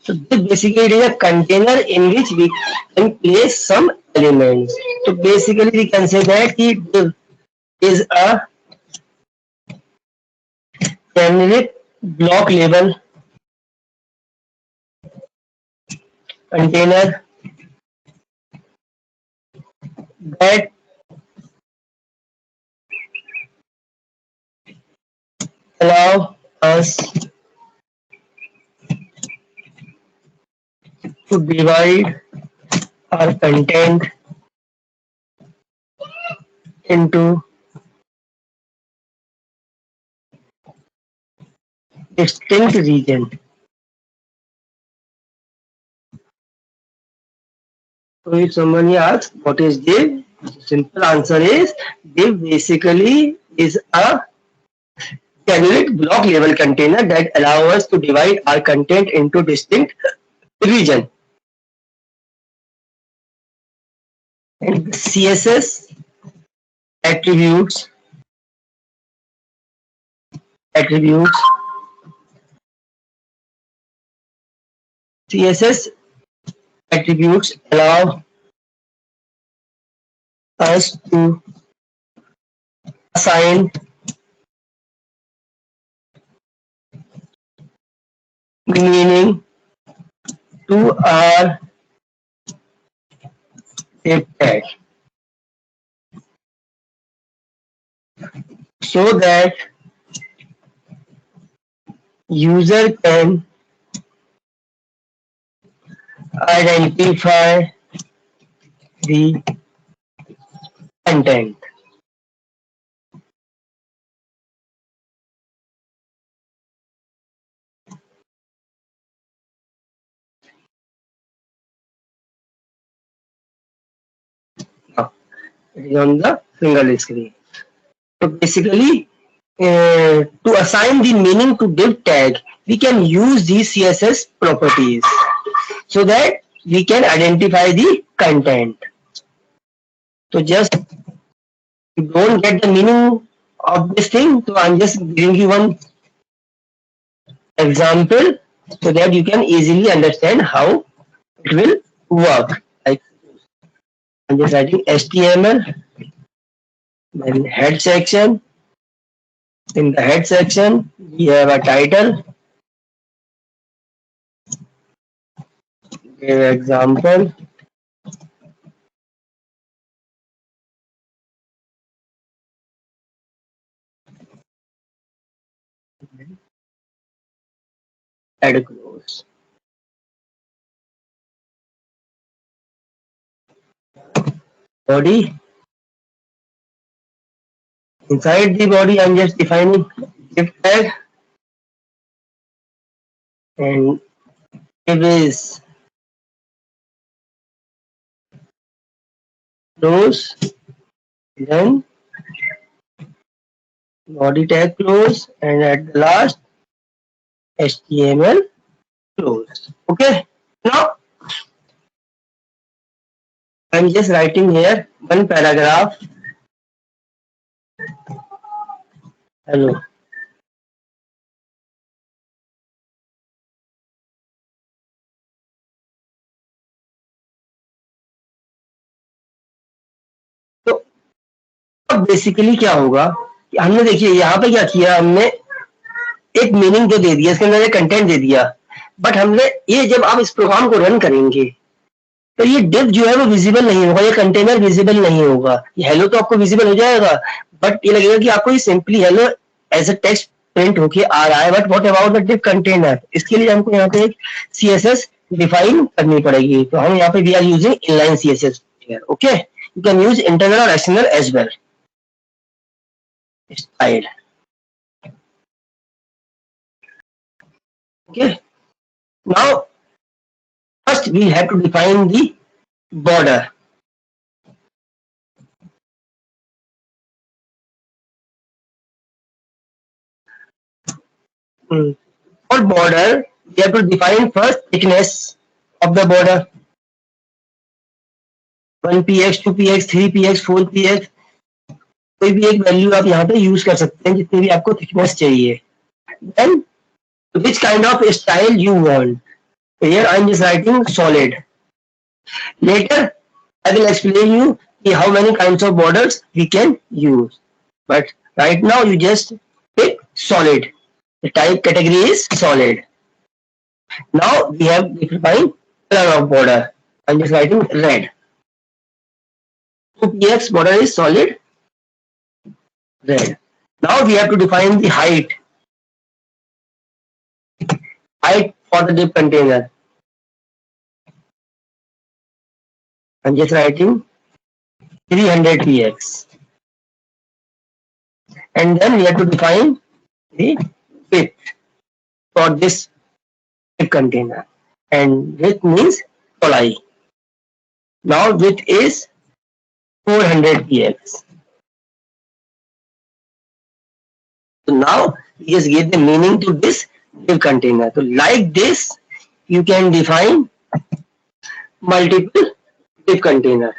So this basically it is a container in which we can place some elements. So basically we can say that div is a generic block label container that allow us to divide our content into distinct region. So if somebody asks what is div, the simple answer is div basically is a generic block level container that allow us to divide our content into distinct region. And CSS attributes CSS attributes allow us to assign meaning to our div tag so that user can identify the content. Now, it is on the single screen. So basically, to assign the meaning to div tag, we can use these CSS properties so that we can identify the content. So just you don't get the meaning of this thing, so I'm just giving you one example so that you can easily understand how it will work. Like I'm just writing HTML, then head section. In the head section, we have a title. Give example. Add close. Body. Inside the body, I'm just defining div tag, and div is close, then body tag close, and at the last HTML close. Okay. Now I'm just writing here one paragraph. Hello. तो अब basically क्या होगा कि हमने देखिए यहाँ पे क्या किया, हमने एक मीनिंग तो दे दिया, इसके अंदर एक कंटेंट दे दिया, बट हमने ये जब आप इस प्रोग्राम को रन करेंगे तो ये div जो है वो विजिबल नहीं होगा, ये कंटेनर विजिबल नहीं होगा. ये हेलो तो आपको विजिबल हो जाएगा, बट ये लगेगा कि आपको ये simply hello as a text print होके आ रहा है. But what about the div container, इसके लिए हमको यहाँ पे एक CSS डिफाइन करनी पड़ेगी. तो हम यहाँ पे we are using inline CSS. Okay, you can use internal और external as well. Style. Okay. Now, first we have to define the border. For border, we have to define first thickness of the border. 1px, 2px, 3px, 4px. कोई भी एक value आप यहाँ पे use कर सकते हैं जितनी भी आपको थिकनेस चाहिए. Then which kind of style you want. Here I am just writing solid. Later I will explain you how many kinds of borders we can use. But right now you just pick solid. The type category is solid. Now we have defined color of border. I'm just writing red. 2px border is solid red. Now we have to define the height. Height for the div container. I'm just writing 300px. And then we have to define the width for this div container. And width means tolai. Now width is 400px. So now we just give the meaning to this div container. So like this, you can define multiple div container.